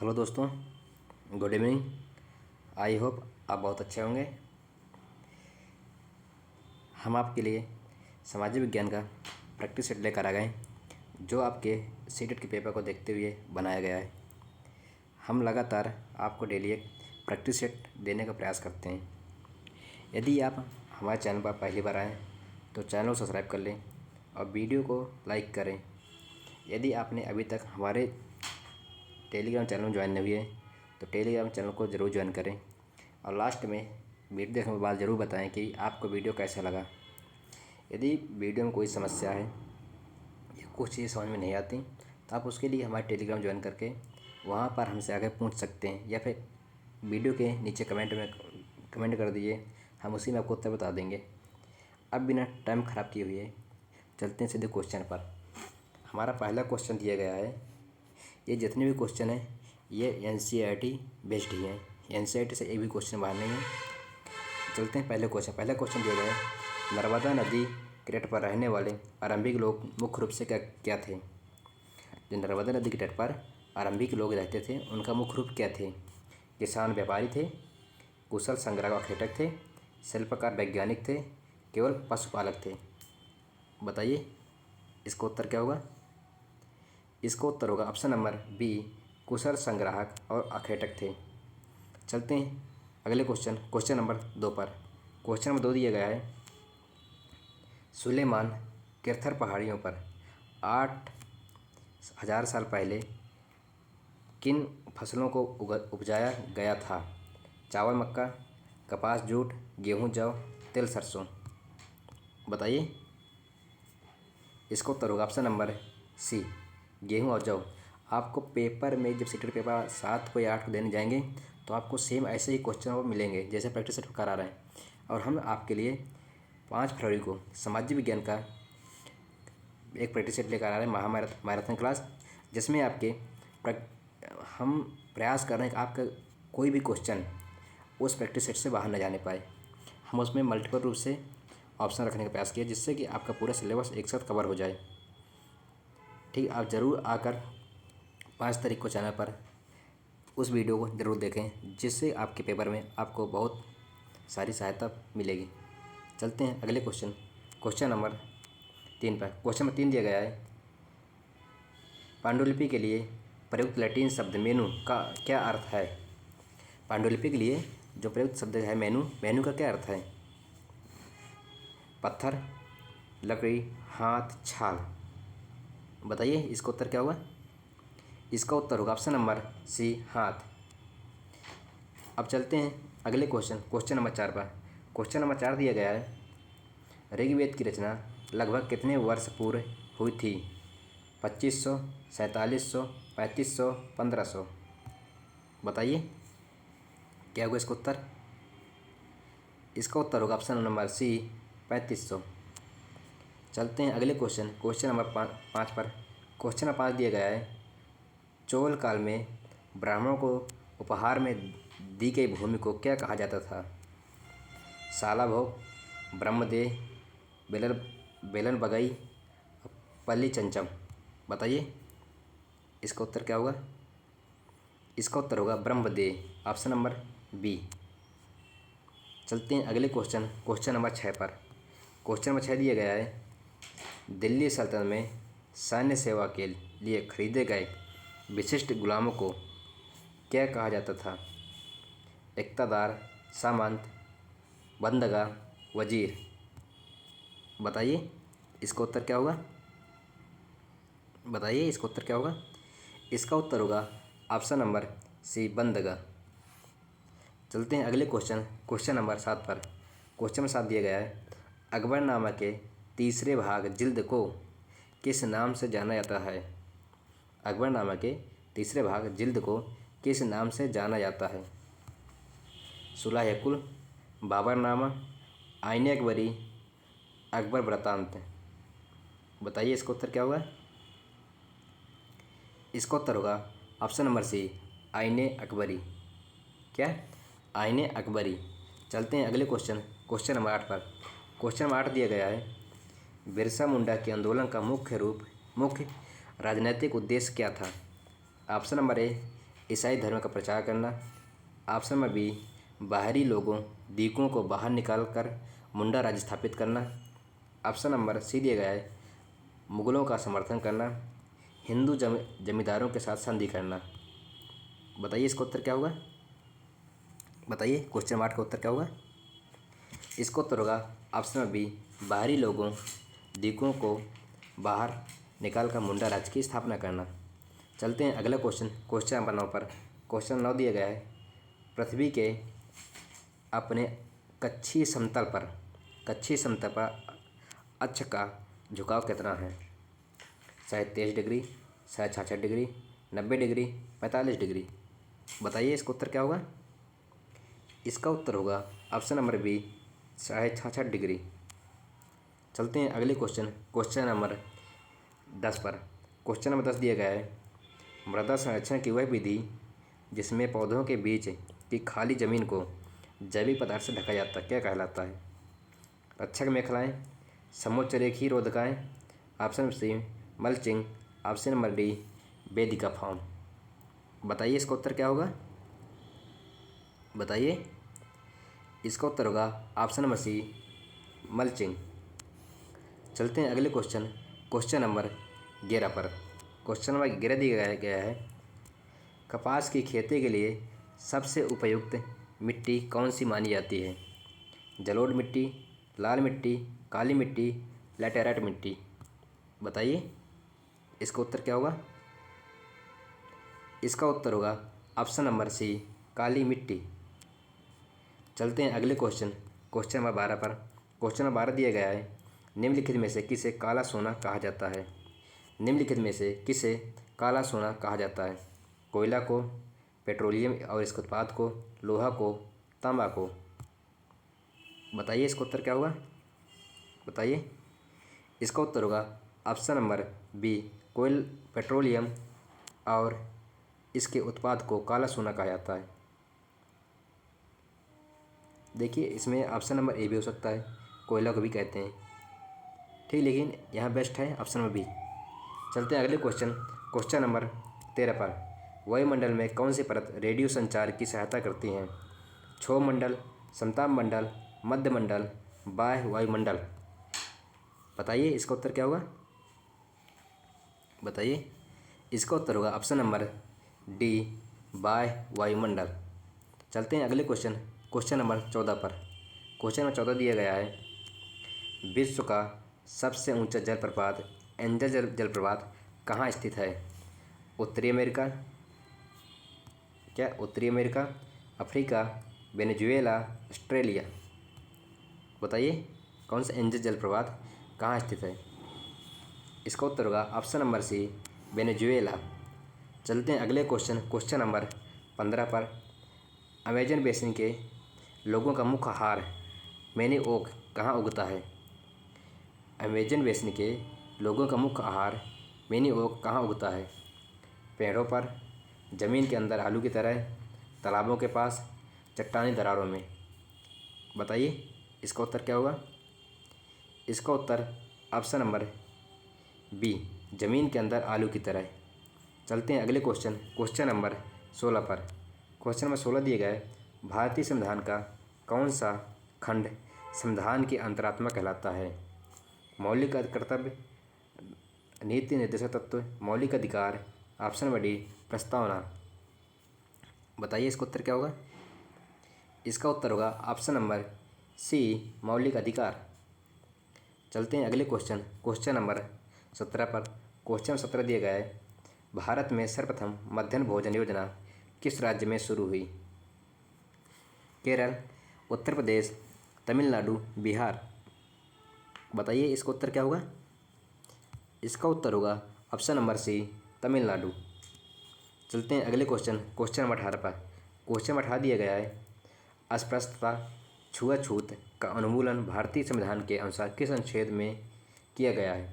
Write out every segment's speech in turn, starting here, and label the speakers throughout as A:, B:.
A: Hello दोस्तों, good evening. I hope आप बहुत अच्छे होंगे। हम आपके लिए सामाजिक विज्ञान का प्रैक्टिस सेट लेकर आ गए, जो आपके सीटेट के पेपर को देखते हुए बनाया गया है। हम लगातार आपको डेली एक प्रैक्टिस सेट देने का प्रयास करते हैं। यदि आप हमारे चैनल पर पहली बार आएँ तो चैनल को सब्सक्राइब कर लें और वीडियो को लाइक करें। यदि आपने अभी तक हमारे टेलीग्राम चैनल में ज्वाइन नहीं हुए तो टेलीग्राम चैनल को ज़रूर ज्वाइन करें और लास्ट में वीडियो देखने के बाद ज़रूर बताएं कि आपको वीडियो कैसा लगा। यदि वीडियो में कोई समस्या है या कुछ चीज़ समझ में नहीं आती तो आप उसके लिए हमारे टेलीग्राम ज्वाइन करके वहाँ पर हमसे आगे पूछ सकते हैं, या फिर वीडियो के नीचे कमेंट कर दीजिए, हम उसी में आपको उत्तर बता देंगे। अब बिना टाइम ख़राब किए हुए चलते हैं सीधे क्वेश्चन पर। हमारा पहला क्वेश्चन दिया गया है। ये जितने भी क्वेश्चन हैं ये NCERT बेस्ड ही हैं, NCERT से एक भी क्वेश्चन बाहर नहीं है। चलते हैं पहला क्वेश्चन दिया गया है। नर्मदा नदी के तट पर रहने वाले आरंभिक लोग मुख्य रूप से क्या थे? जो नर्मदा नदी के तट पर आरंभिक लोग रहते थे उनका मुख्य रूप क्या थे? किसान व्यापारी थे, कुशल संग्राहक अखेटक थे, शिल्पकार वैज्ञानिक थे, केवल पशुपालक थे। बताइए इसका उत्तर क्या होगा? इसका उत्तर होगा ऑप्शन नंबर बी, कुशल संग्राहक और अखेटक थे। चलते हैं अगले क्वेश्चन नंबर 2 पर। क्वेश्चन नंबर 2 दिया गया है। सुलेमान किरथर पहाड़ियों पर 8,000 साल पहले किन फसलों को उपजाया गया था? चावल, मक्का, कपास, जूट, गेहूँ, जौ, तिल, सरसों। बताइए इसका उत्तर होगा ऑप्शन नंबर सी, गेहूँ और जौ। आपको पेपर में जब सीटेट पेपर 7 को या 8 को देने जाएंगे तो आपको सेम ऐसे ही क्वेश्चन वो मिलेंगे जैसे प्रैक्टिस सेट करा रहे हैं। और हम आपके लिए 5 फरवरी को सामाजिक विज्ञान का एक प्रैक्टिस सेट लेकर आ रहे हैं, मैराथन क्लास, जिसमें हम प्रयास कर रहे हैं कि आपका कोई भी क्वेश्चन उस प्रैक्टिस सेट से बाहर न जाने पाए। हम उसमें मल्टीपल रूप से ऑप्शन रखने का प्रयास किया जिससे कि आपका पूरा सिलेबस एक साथ कवर हो जाए। ठीक, आप ज़रूर आकर 5 तारीख को चैनल पर उस वीडियो को ज़रूर देखें, जिससे आपके पेपर में आपको बहुत सारी सहायता मिलेगी। चलते हैं अगले क्वेश्चन नंबर 3 पर। क्वेश्चन नंबर 3 दिया गया है। पांडुलिपि के लिए प्रयुक्त लैटिन शब्द मेनू का क्या अर्थ है? पांडुलिपि के लिए जो प्रयुक्त शब्द है मेनू का क्या अर्थ है? पत्थर, लकड़ी, हाथ, छाल। बताइए इसका उत्तर क्या होगा? इसका उत्तर होगा ऑप्शन नंबर सी, हाथ। अब चलते हैं अगले क्वेश्चन नंबर 4 पर। क्वेश्चन नंबर 4 दिया गया है। ऋग्वेद की रचना लगभग कितने वर्ष पूर्व हुई थी? 2500, 4700, 3500, 1500। बताइए क्या होगा इसका उत्तर? इसका उत्तर होगा ऑप्शन नंबर सी, 3500। चलते हैं अगले क्वेश्चन नंबर 5 पर। क्वेश्चन नंबर 5 दिया गया है। चोल काल में ब्राह्मणों को उपहार में दी गई भूमि को क्या कहा जाता था? सालाभोग, ब्रह्मदेह, बेलन बगई, पल्ली चंचम। बताइए इसका उत्तर क्या होगा? इसका उत्तर होगा ब्रह्मदेह, ऑप्शन नंबर बी। चलते हैं अगले क्वेश्चन नंबर 6 पर। क्वेश्चन नंबर 6 दिया गया है। दिल्ली सल्तनत में सैन्य सेवा के लिए खरीदे गए विशिष्ट गुलामों को क्या कहा जाता था? इक़्तिदार, सामंत, बंदगा, वजीर। बताइए इसका उत्तर क्या होगा? इसका उत्तर होगा ऑप्शन नंबर सी, बंदगा। चलते हैं अगले क्वेश्चन नंबर 7 पर। क्वेश्चन नंबर 7 दिया गया है। अकबरनामा के तीसरे भाग जिल्द को किस नाम से जाना जाता है? अकबरनामा के तीसरे भाग जिल्द को किस नाम से जाना जाता है? सुलह-ए-कुल, बाबरनामा, आईन अकबरी, अकबर वृत्तांत। बताइए इसका उत्तर क्या होगा? इसका उत्तर होगा ऑप्शन नंबर सी, आईन अकबरी। क्या? आईन अकबरी। चलते हैं अगले क्वेश्चन नंबर 8 पर। क्वेश्चन नंबर 8 दिया गया है। बिरसा मुंडा के आंदोलन का मुख्य राजनीतिक उद्देश्य क्या था? ऑप्शन नंबर ए, ईसाई धर्म का प्रचार करना। ऑप्शन नंबर बी, बाहरी लोगों दीकों को बाहर निकाल कर मुंडा राज्य स्थापित करना। ऑप्शन नंबर सी दिया गया है, मुगलों का समर्थन करना, हिंदू जमींदारों के साथ संधि करना। बताइए इसका उत्तर क्या होगा। बताइए क्वेश्चन मार्क का उत्तर क्या होगा। इसका उत्तर होगा ऑप्शन नंबर बी, बाहरी लोगों दीकों को बाहर निकाल कर मुंडा राज्य की स्थापना करना। चलते हैं अगला क्वेश्चन नंबर 9 पर। क्वेश्चन 9 दिया गया है, पृथ्वी के अपने कक्षीय समतल पर अक्ष का झुकाव कितना है। शायद 23 डिग्री, शायद 66 डिग्री, 90 डिग्री, 45 डिग्री। बताइए इसका उत्तर क्या होगा। इसका उत्तर होगा ऑप्शन नंबर बी, 66 डिग्री। चलते हैं अगले क्वेश्चन नंबर 10 पर। क्वेश्चन नंबर 10 दिया गया है, मृदा संरक्षण की वह विधि जिसमें पौधों के बीच की खाली जमीन को जैविक पदार्थ से ढका जाता है क्या कहलाता है। रक्षक मेखलाएँ, समोच्च रेखीय रोधकाएँ, option C mulching, option number D वेदिका फार्म। बताइए इसका उत्तर क्या होगा। बताइए इसका उत्तर होगा ऑप्शन नंबर सी मल्चिंग। चलते हैं अगले क्वेश्चन नंबर 11 पर। क्वेश्चन नंबर 11 दिया गया है, कपास की खेती के लिए सबसे उपयुक्त मिट्टी कौन सी मानी जाती है। जलोढ़ मिट्टी, लाल मिट्टी, काली मिट्टी, लैटेराइट मिट्टी। बताइए इसका उत्तर क्या होगा। इसका उत्तर होगा ऑप्शन नंबर सी काली मिट्टी। चलते हैं अगले क्वेश्चन नंबर 12 पर। क्वेश्चन नंबर 12 दिया गया है, निम्नलिखित में से किसे काला सोना कहा जाता है। निम्नलिखित में से किसे काला सोना कहा जाता है। कोयला को, पेट्रोलियम और इसके उत्पाद को, लोहा को, तांबा को। बताइए इसका उत्तर क्या होगा। बताइए इसका उत्तर होगा ऑप्शन नंबर बी, पेट्रोलियम और इसके उत्पाद को काला सोना कहा जाता है। देखिए इसमें ऑप्शन नंबर ए भी हो सकता है, कोयला को भी कहते हैं ठीक, लेकिन यहाँ बेस्ट है ऑप्शन नंबर बी। चलते हैं अगले क्वेश्चन नंबर 13 पर। वायुमंडल में कौन सी परत रेडियो संचार की सहायता करती हैं। क्षोभ मंडल, समताप मंडल, मध्य मंडल, बाह्य वायुमंडल। बताइए इसका उत्तर क्या होगा। बताइए इसका उत्तर होगा ऑप्शन नंबर डी बाह्य वायुमंडल। चलते हैं अगले क्वेश्चन नंबर 14 पर। क्वेश्चन नंबर 14 दिया गया है, विश्व का सबसे ऊंचा जलप्रपात एंजल जलप्रपात कहाँ स्थित है। उत्तरी अमेरिका, अफ्रीका, वेनेजुएला, ऑस्ट्रेलिया। बताइए कौन सा एंजल जलप्रपात कहाँ स्थित है। इसका उत्तर होगा ऑप्शन नंबर सी वेनेजुएला। चलते हैं अगले क्वेश्चन नंबर 15 पर। अमेजन बेसिन के लोगों का मुख्य आहार मैनी ओक कहाँ उगता है। अमेजन बेसिन के लोगों का मुख्य आहार मैनी ओक कहाँ उगता है। पेड़ों पर, ज़मीन के अंदर आलू की तरह, तालाबों के पास, चट्टानी दरारों में। बताइए इसका उत्तर क्या होगा। इसका उत्तर ऑप्शन नंबर बी, ज़मीन के अंदर आलू की तरह। चलते हैं अगले क्वेश्चन नंबर 16 पर। क्वेश्चन नंबर 16 दिए गए, भारतीय संविधान का कौन सा खंड संविधान की अंतरात्मा कहलाता है। मौलिक कर्तव्य, नीति निर्देशक तत्व, मौलिक अधिकार, ऑप्शन नंबर डी प्रस्तावना। बताइए इसका उत्तर क्या होगा। इसका उत्तर होगा ऑप्शन नंबर सी मौलिक अधिकार। चलते हैं अगले क्वेश्चन नंबर 17 पर। क्वेश्चन 17 दिया गया है, भारत में सर्वप्रथम मध्याह्न भोजन योजना किस राज्य में शुरू हुई। केरल, उत्तर प्रदेश, तमिलनाडु, बिहार। बताइए इसका उत्तर क्या होगा। इसका उत्तर होगा ऑप्शन नंबर सी तमिलनाडु। चलते हैं अगले क्वेश्चन नंबर 18 पर। क्वेश्चन नंबर 18 दिया गया है, अस्पृश्यता, छुआछूत का उन्मूलन भारतीय संविधान के अनुसार किस अनुच्छेद में किया गया है।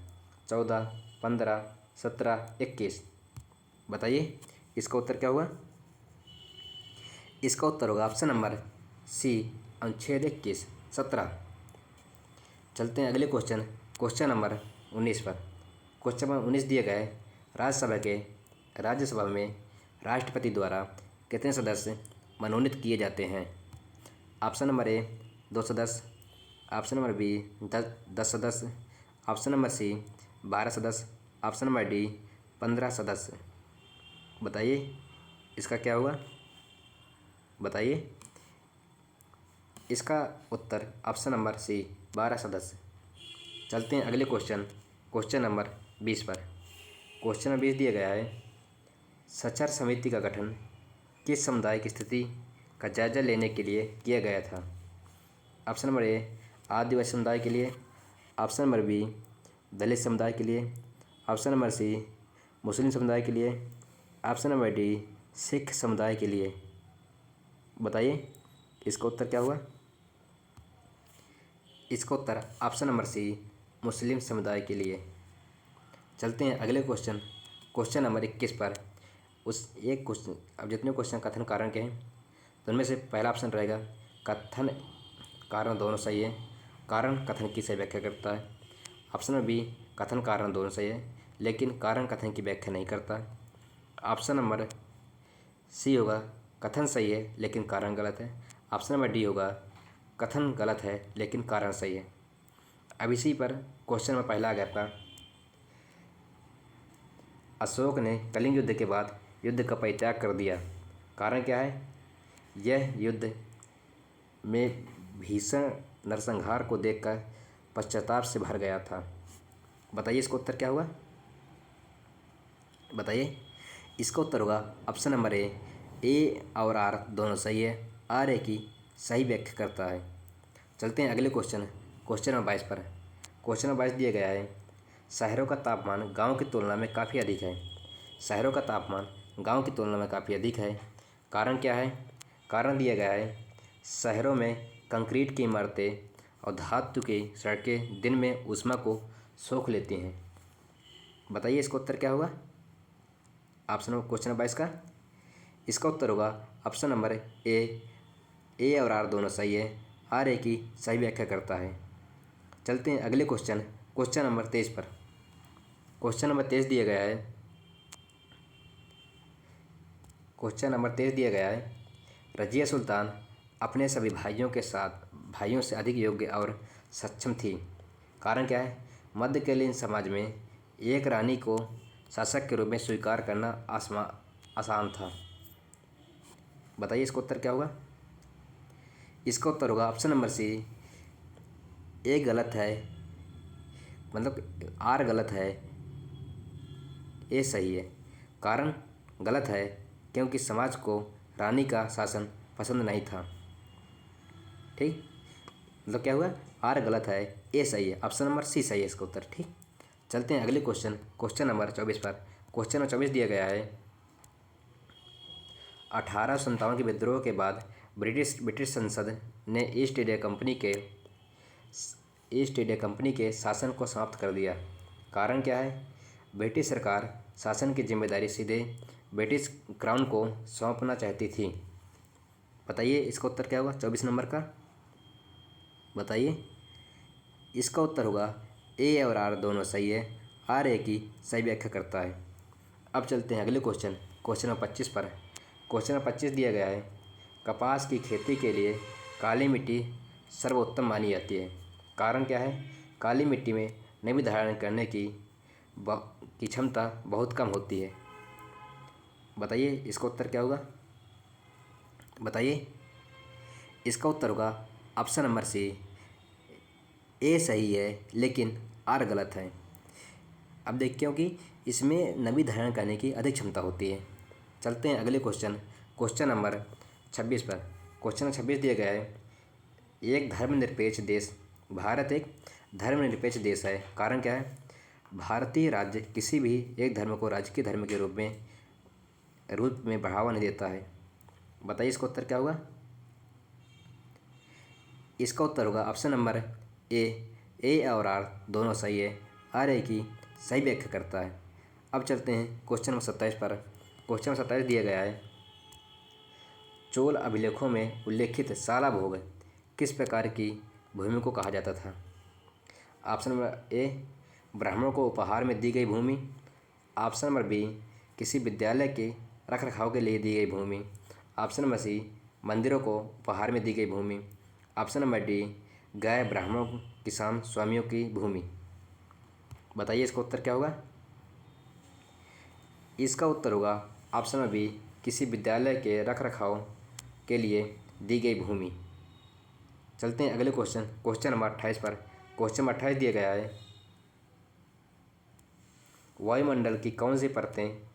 A: 14, 15, 17, 21। बताइए इसका उत्तर क्या होगा। इसका उत्तर होगा ऑप्शन नंबर सी अनुच्छेद 21, 17। चलते हैं अगले क्वेश्चन नंबर 19 पर। क्वेश्चन नंबर 19 दिया गया है, राज्यसभा में राष्ट्रपति द्वारा कितने सदस्य मनोनीत किए जाते हैं? ऑप्शन नंबर ए 2 सदस्य, ऑप्शन नंबर बी 10 सदस्य, ऑप्शन नंबर सी 12 सदस्य, ऑप्शन नंबर डी 15 सदस्य। बताइए इसका क्या होगा? बताइए इसका उत्तर ऑप्शन नंबर सी 12 सदस्य। चलते हैं अगले क्वेश्चन नंबर 20 पर। क्वेश्चन नंबर 20 दिया गया है, सचर समिति का गठन किस समुदाय की स्थिति का जायजा लेने के लिए किया गया था? ऑप्शन नंबर ए आदिवासी समुदाय के लिए, ऑप्शन नंबर बी दलित समुदाय के लिए, ऑप्शन नंबर सी मुस्लिम समुदाय के लिए, ऑप्शन नंबर डी सिख समुदाय के लिए। बताइए इसका उत्तर क्या हुआ? इसका उत्तर ऑप्शन नंबर सी मुस्लिम समुदाय के लिए। चलते हैं अगले क्वेश्चन नंबर 21 पर। उस एक क्वेश्चन, अब जितने क्वेश्चन कथन कारण के हैं तो उनमें से पहला ऑप्शन रहेगा कथन कारण दोनों सही है, कारण कथन की सही व्याख्या करता है। ऑप्शन नंबर बी कथन कारण दोनों सही है लेकिन कारण कथन की व्याख्या नहीं करता। ऑप्शन नंबर सी होगा कथन सही है लेकिन कारण गलत है। ऑप्शन नंबर डी होगा कथन गलत है लेकिन कारण सही है। अब इसी पर क्वेश्चन नंबर पहला आ गया आपका, अशोक ने कलिंग युद्ध के बाद युद्ध का परित्याग कर दिया, कारण क्या है? यह युद्ध में भीषण नरसंहार को देखकर पश्चाताप से भर गया था। बताइए इसका उत्तर क्या हुआ? बताइए इसका उत्तर होगा ऑप्शन नंबर ए और आर दोनों सही है, आर ए की सही व्याख्या करता है। चलते हैं अगले क्वेश्चन नंबर 22 पर। क्वेश्चन नंबर 22 दिया गया है, शहरों का तापमान गांव की तुलना में काफ़ी अधिक है। शहरों का तापमान गांव की तुलना में काफ़ी अधिक है, कारण क्या है? कारण दिया गया है शहरों में कंक्रीट की इमारतें और धातु की सड़कें दिन में ऊष्मा को सोख लेती हैं। बताइए इसका उत्तर क्या होगा? ऑप्शन नंबर क्वेश्चन नंबर 22 का इसका उत्तर होगा ऑप्शन नंबर ए और आर दोनों सही है, आर ए की सही व्याख्या करता है। चलते हैं अगले क्वेश्चन नंबर 23 पर। क्वेश्चन नंबर 23 दिया गया है, क्वेश्चन नंबर 23 दिया गया है, रजिया सुल्तान अपने सभी भाइयों से अधिक योग्य और सक्षम थी, कारण क्या है? मध्यकालीन समाज में एक रानी को शासक के रूप में स्वीकार करना आसान था। बताइए इसका उत्तर क्या होगा? इसका उत्तर होगा ऑप्शन नंबर सी ए गलत है, मतलब आर गलत है, ए सही है। कारण गलत है क्योंकि समाज को रानी का शासन पसंद नहीं था। ठीक, मतलब क्या हुआ? आर गलत है, ए सही है, ऑप्शन नंबर सी सही है इसका उत्तर। ठीक, चलते हैं अगले क्वेश्चन नंबर 24 पर। क्वेश्चन नंबर 24 दिया गया है, 1857 के विद्रोह के बाद ब्रिटिश संसद ने ईस्ट इंडिया कंपनी के शासन को समाप्त कर दिया, कारण क्या है? ब्रिटिश सरकार शासन की जिम्मेदारी सीधे ब्रिटिश क्राउन को सौंपना चाहती थी। बताइए इसका उत्तर क्या होगा 24 नंबर का? बताइए इसका उत्तर होगा ए और आर दोनों सही है, आर ए की सही व्याख्या करता है। अब चलते हैं अगले क्वेश्चन नंबर 25 पर। क्वेश्चन नंबर 25 दिया गया है, कपास की खेती के लिए काली मिट्टी सर्वोत्तम मानी जाती है, कारण क्या है? काली मिट्टी में नमी धारण करने की क्षमता बहुत कम होती है। बताइए इसका उत्तर क्या होगा? बताइए इसका उत्तर होगा ऑप्शन नंबर सी ए सही है लेकिन आर गलत है। अब देखिए क्योंकि इसमें नमी धारण करने की अधिक क्षमता होती है। चलते हैं अगले क्वेश्चन नंबर 26 पर। क्वेश्चन नंबर 26 दिया गया है, एक धर्मनिरपेक्ष देश भारत एक धर्मनिरपेक्ष देश है, कारण क्या है? भारतीय राज्य किसी भी एक धर्म को राजकीय धर्म के रूप में बढ़ावा नहीं देता है। बताइए इसका उत्तर क्या होगा? इसका उत्तर होगा ऑप्शन नंबर ए और आर दोनों सही है, आर ए की सही व्याख्या करता है। अब चलते हैं क्वेश्चन नंबर 27 पर। क्वेश्चन नंबर 27 दिया गया है, चोल अभिलेखों में उल्लेखित साला भोग किस प्रकार की भूमि को कहा जाता था? ऑप्शन नंबर ए ब्राह्मणों को उपहार में दी गई भूमि, ऑप्शन नंबर बी किसी विद्यालय के रख रखाव के लिए दी गई भूमि। ऑप्शन नंबर सी, मंदिरों को उपहार में दी गई भूमि। ऑप्शन नंबर डी, गाय ब्राह्मणों किसान स्वामियों की भूमि। बताइए इसका उत्तर क्या होगा। इसका उत्तर होगा ऑप्शन नंबर बी, किसी विद्यालय के रख रखाव के लिए दी गई भूमि। चलते हैं अगले क्वेश्चन नंबर 28 पर। क्वेश्चन नंबर 28 दिया गया है, वायुमंडल की कौन सी परतें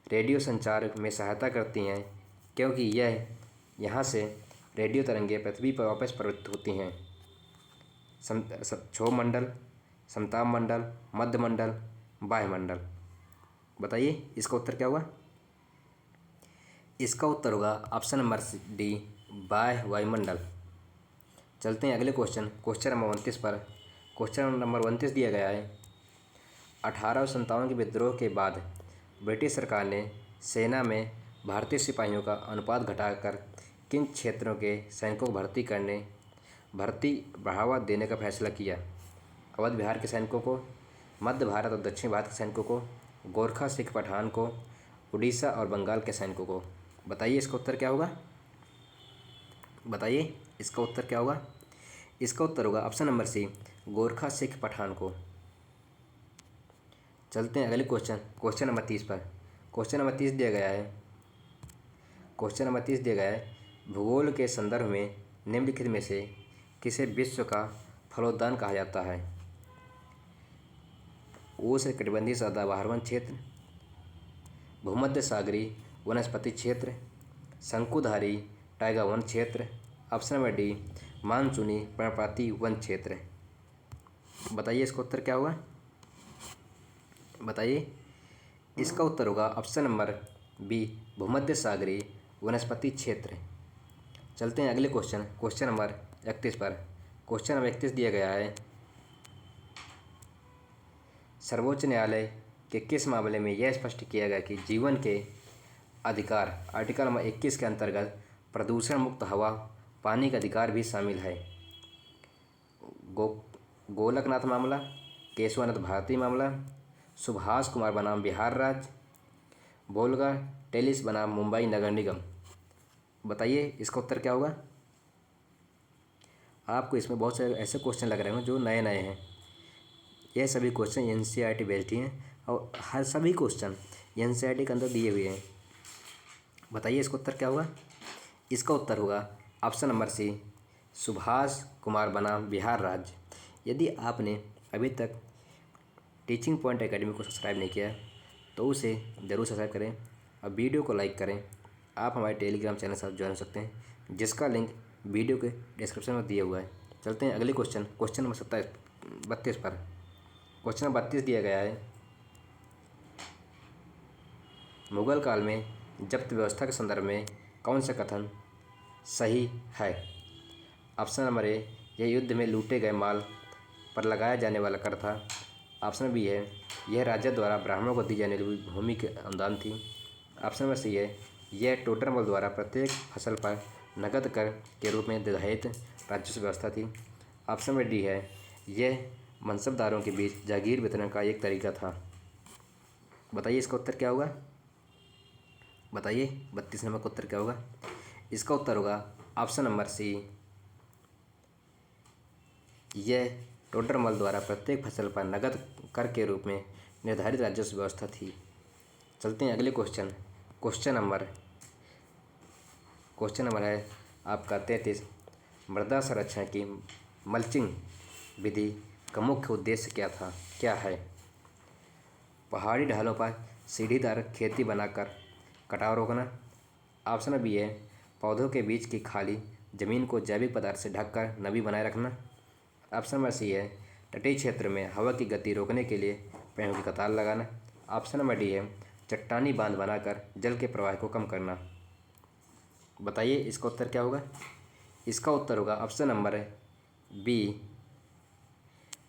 A: रेडियो संचार में सहायता करती हैं, क्योंकि यह यहाँ से रेडियो तरंगें पृथ्वी पर वापस प्रवृत्त होती हैं। क्षोभ मंडल, समताप मंडल, मध्य मंडल, वायुमंडल। बताइए इसका उत्तर क्या होगा। इसका उत्तर होगा ऑप्शन नंबर डी, वायुमंडल। चलते हैं अगले क्वेश्चन नंबर 29 पर। क्वेश्चन नंबर 29 दिया गया है, 1857 के विद्रोह के बाद ब्रिटिश सरकार ने सेना में भारतीय सिपाहियों का अनुपात घटाकर किन क्षेत्रों के सैनिकों को भर्ती बढ़ावा देने का फैसला किया। अवध बिहार के सैनिकों को, मध्य भारत और दक्षिण भारत के सैनिकों को, गोरखा सिख पठान को, उड़ीसा और बंगाल के सैनिकों को। बताइए इसका उत्तर क्या होगा। बताइए इसका उत्तर क्या होगा। इसका उत्तर होगा option number C, Gorkha Sikh Pathan को। चलते हैं अगले क्वेश्चन नंबर 30 पर। क्वेश्चन नंबर 30 दिया गया है, भूगोल के संदर्भ में निम्नलिखित में से किसे विश्व का फलोद्यान कहा जाता है। उष्णकटिबंधीय सदाबहार वन क्षेत्र, भूमध्य सागरीय वनस्पति क्षेत्र, शंकुधारी टाइगर वन क्षेत्र। ऑप्शन नंबर डी, मानसूनी पर्णपाती वन क्षेत्र। बताइए इसका उत्तर क्या होगा। बताइए इसका उत्तर होगा ऑप्शन नंबर बी, भूमध्य सागरीय वनस्पति क्षेत्र। चलते हैं अगले क्वेश्चन नंबर 31 पर। क्वेश्चन नंबर 31 दिया गया है, सर्वोच्च न्यायालय के किस मामले में यह स्पष्ट किया गया कि जीवन के अधिकार आर्टिकल नंबर 21 के अंतर्गत प्रदूषण मुक्त हवा पानी का अधिकार भी शामिल है। गोलकनाथ मामला, केशवानंद भारती मामला, सुभाष कुमार बनाम बिहार राज्य, बोलगा टेलिस बनाम मुंबई नगर निगम। बताइए इसका उत्तर क्या होगा। आपको इसमें बहुत सारे ऐसे क्वेश्चन लग रहे होंगे जो नए हैं। यह सभी क्वेश्चन NCERT बेस्ड ही हैं और हर सभी क्वेश्चन NCERT के अंदर दिए हुए हैं। बताइए इसका उत्तर क्या होगा। इसका उत्तर होगा option number C, Subhash Kumar बनाम बिहार राज्य। यदि आपने अभी तक टीचिंग पॉइंट एकेडमी को सब्सक्राइब नहीं किया तो उसे ज़रूर सब्सक्राइब करें और वीडियो को लाइक करें। आप हमारे टेलीग्राम चैनल से ज्वाइन हो सकते हैं, जिसका लिंक वीडियो के डिस्क्रिप्शन में दिया हुआ है। चलते हैं अगले क्वेश्चन नंबर 32 पर। क्वेश्चन नंबर 32 दिया गया है, मुगल काल में जब्त व्यवस्था के संदर्भ में कौन सा कथन सही है। ऑप्शन नंबर ए, यह युद्ध में लूटे गए माल पर लगाया जाने वाला कर था। ऑप्शन बी है, यह राजा द्वारा ब्राह्मणों को दी जाने वाली भूमि के अनुदान थी। ऑप्शन नंबर सी है, यह टोडरमल द्वारा प्रत्येक फसल पर नकद कर के रूप में निर्धारित राजस्व व्यवस्था थी। ऑप्शन नंबर डी है, यह मनसबदारों के बीच जागीर वितरण का एक तरीका था। बताइए इसका उत्तर क्या होगा। बताइए 32 नंबर का उत्तर क्या होगा। इसका उत्तर होगा ऑप्शन नंबर सी, यह टोडरमल द्वारा प्रत्येक फसल पर नकद कर के रूप में निर्धारित राजस्व व्यवस्था थी। चलते हैं अगले क्वेश्चन नंबर है आपका 33, मृदा संरक्षण की मल्चिंग विधि का मुख्य उद्देश्य क्या है। पहाड़ी ढालों पर सीढ़ीदार खेती बनाकर कटाव रोकना। ऑप्शन बी है, पौधों के बीच की खाली जमीन को जैविक पदार्थ से ढककर नमी बनाए रखना। ऑप्शन नंबर सी है, तटीय क्षेत्र में हवा की गति रोकने के लिए पेड़ों की कतार लगाना। ऑप्शन नंबर डी है, चट्टानी बांध बनाकर जल के प्रवाह को कम करना। बताइए इसका उत्तर क्या होगा। इसका उत्तर होगा ऑप्शन नंबर बी,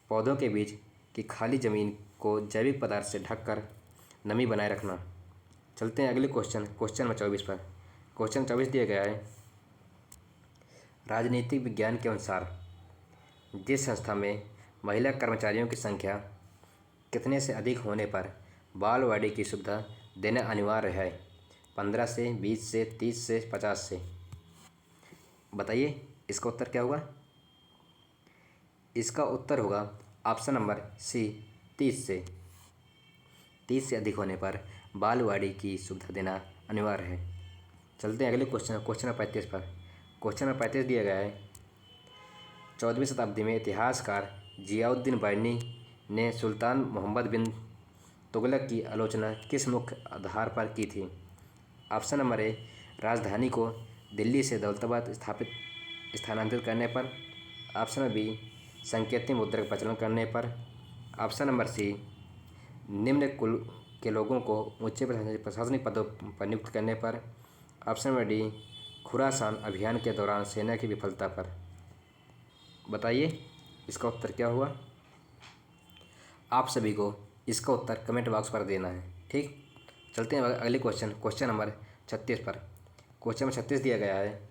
A: पौधों के बीच की खाली ज़मीन को जैविक पदार्थ से ढककर नमी बनाए रखना। चलते हैं अगले क्वेश्चन नंबर 24 पर। क्वेश्चन 24 दिया गया है, राजनीतिक विज्ञान के अनुसार जिस संस्था में महिला कर्मचारियों की संख्या कितने से अधिक होने पर बालवाड़ी की सुविधा देना अनिवार्य है। 15 से, 20 से, 30 से, 50 से। बताइए इसका उत्तर क्या होगा। इसका उत्तर होगा ऑप्शन नंबर सी, 30 से। 30 से अधिक होने पर बालवाड़ी की सुविधा देना अनिवार्य है। चलते हैं अगले क्वेश्चन नंबर 35 पर। क्वेश्चन नंबर 35 दिया गया है, 14वीं शताब्दी में इतिहासकार जियाउद्दीन बायनी ने सुल्तान मोहम्मद बिन तुगलक की आलोचना किस मुख्य आधार पर की थी। ऑप्शन नंबर ए, राजधानी को दिल्ली से दौलताबाद स्थानांतरित करने पर। ऑप्शन नंबर बी, संकेती मुद्रा का प्रचलन करने पर। ऑप्शन नंबर सी, निम्न कुल के लोगों को ऊंचे प्रशासनिक पदों पर नियुक्त करने पर। ऑप्शन नंबर डी, खुरासान अभियान के दौरान सेना की विफलता पर। बताइए इसका उत्तर क्या हुआ। आप सभी को इसका उत्तर कमेंट बॉक्स पर देना है। ठीक, चलते हैं अगले क्वेश्चन नंबर 36 पर। क्वेश्चन नंबर 36 दिया गया है,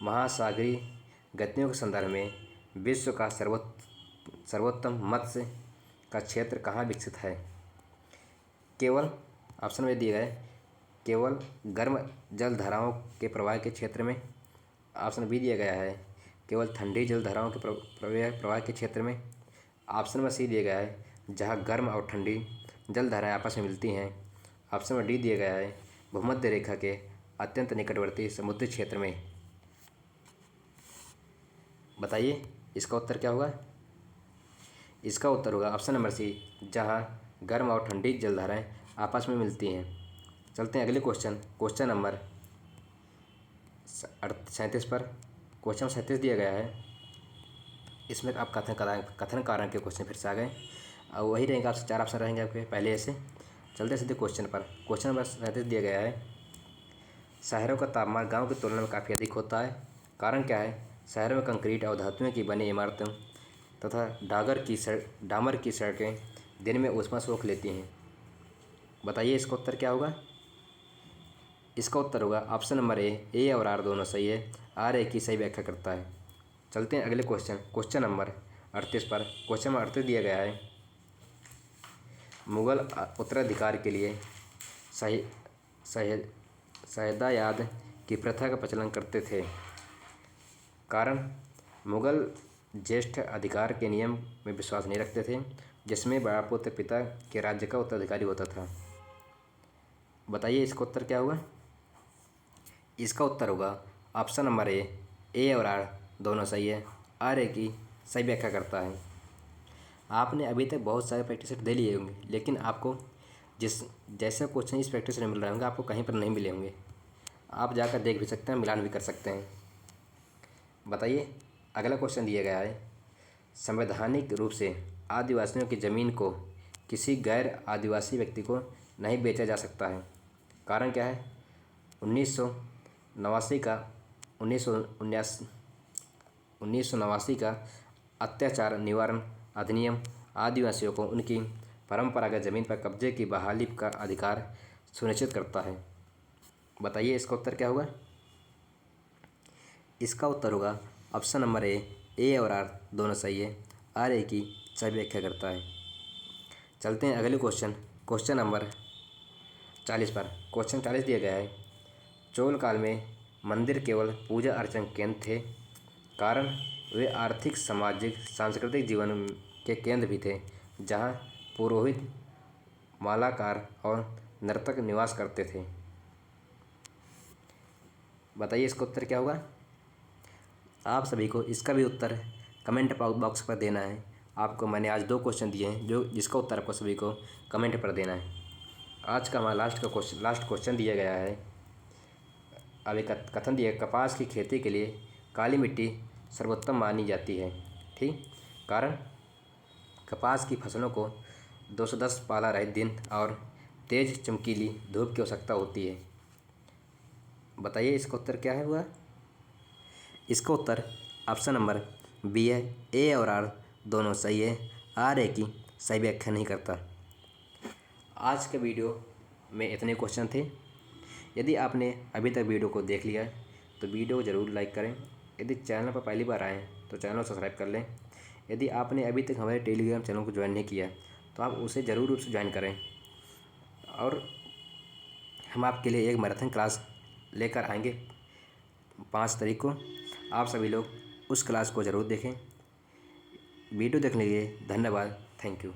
A: महासागरीय गतियों के संदर्भ में विश्व का सर्वोत्तम मत्स्य का क्षेत्र कहाँ विकसित है। केवल ऑप्शन में दिए गए, केवल गर्म जल धाराओं के प्रवाह के क्षेत्र में। ऑप्शन बी दिया गया है, केवल ठंडी जल धाराओं के प्रवाह के क्षेत्र में। ऑप्शन नंबर सी दिया गया है, जहाँ गर्म और ठंडी जल धाराएं आपस में मिलती हैं। ऑप्शन नंबर डी दिया गया है, भूमध्य रेखा के अत्यंत निकटवर्ती समुद्री क्षेत्र में। बताइए इसका उत्तर क्या होगा। इसका उत्तर होगा ऑप्शन नंबर सी, जहाँ गर्म और ठंडी जल धाराएं आपस में मिलती हैं। चलते हैं अगले क्वेश्चन नंबर 37 पर। क्वेश्चन 37 दिया गया है, इसमें आप कथन कारण के क्वेश्चन फिर से आ गए और वही रहेंगे, आपसे 4 ऑप्शन रहेंगे आपके पहले ऐसे। चलते सीधे क्वेश्चन पर। क्वेश्चन नंबर 37 दिया गया है, शहरों का तापमान गांव की तुलना में काफ़ी अधिक होता है, कारण क्या है। शहरों में कंक्रीट और धातुओं की बनी इमारतें तथा डामर की सड़कें दिन में ऊष्मा सोख लेती हैं। बताइए इसका उत्तर क्या होगा। इसका उत्तर होगा ऑप्शन नंबर ए और आर दोनों सही है। आर ए की सही व्याख्या करता है। चलते हैं अगले क्वेश्चन नंबर 38 पर। क्वेश्चन नंबर 38 दिया गया है, मुगल उत्तराधिकार के लिए शहदायाद की प्रथा का प्रचलन करते थे, कारण मुगल ज्येष्ठ अधिकार के नियम में विश्वास नहीं रखते थे, जिसमें बड़ा पुत्र पिता के राज्य का उत्तराधिकारी होता था। बताइए इसका उत्तर क्या होगा। इसका उत्तर होगा ऑप्शन नंबर ए और आर दोनों सही है। आर ए की सही व्याख्या करता है। आपने अभी तक बहुत सारे प्रैक्टिस सेट दे लिए होंगे, लेकिन आपको जैसे क्वेश्चन इस प्रैक्टिस सेट में मिल रहे होंगे आपको कहीं पर नहीं मिले होंगे। आप जाकर देख भी सकते हैं, मिलान भी कर सकते हैं। बताइए अगला क्वेश्चन दिया गया है, संवैधानिक रूप से आदिवासियों की ज़मीन को किसी गैर आदिवासी व्यक्ति को नहीं बेचा जा सकता है, कारण क्या है। 1989 का अत्याचार निवारण अधिनियम आदिवासियों को उनकी परंपरागत ज़मीन पर कब्जे की बहाली का अधिकार सुनिश्चित करता है। बताइए इसका उत्तर क्या होगा। इसका उत्तर होगा ऑप्शन नंबर ए और आर दोनों सही है। आर ए की सही व्याख्या करता है। चलते हैं अगले क्वेश्चन नंबर 40 पर। क्वेश्चन 40 दिया गया है, चोल काल में मंदिर केवल पूजा अर्चना केंद्र थे, कारण वे आर्थिक, सामाजिक, सांस्कृतिक जीवन के केंद्र भी थे, जहां पुरोहित, मालाकार और नर्तक निवास करते थे। बताइए इसका उत्तर क्या होगा। आप सभी को इसका भी उत्तर कमेंट बॉक्स पर देना है। आपको मैंने आज 2 क्वेश्चन दिए हैं जिसका उत्तर आपको सभी को कमेंट पर देना है। आज का हमारा लास्ट क्वेश्चन दिया गया है, अभी कथन दिया, कपास की खेती के लिए काली मिट्टी सर्वोत्तम मानी जाती है। ठीक, कारण कपास की फसलों को 210 पाला रहित दिन और तेज चमकीली धूप की आवश्यकता होती है। बताइए इसका उत्तर क्या है हुआ। इसका उत्तर ऑप्शन नंबर बी है। ए और आर दोनों सही है। आर ए की सही व्याख्या नहीं करता। आज के वीडियो में इतने क्वेश्चन थे। यदि आपने अभी तक वीडियो को देख लिया है तो वीडियो को ज़रूर लाइक करें। यदि चैनल पर पहली बार आए हैं तो चैनल को सब्सक्राइब कर लें। यदि आपने अभी तक हमारे टेलीग्राम चैनल को ज्वाइन नहीं किया तो आप उसे ज़रूर रूप से ज्वाइन करें और हम आपके लिए एक मैराथन क्लास लेकर आएंगे 5 तारीख को। आप सभी लोग उस क्लास को ज़रूर देखें। वीडियो देखने के लिए धन्यवाद। Thank you.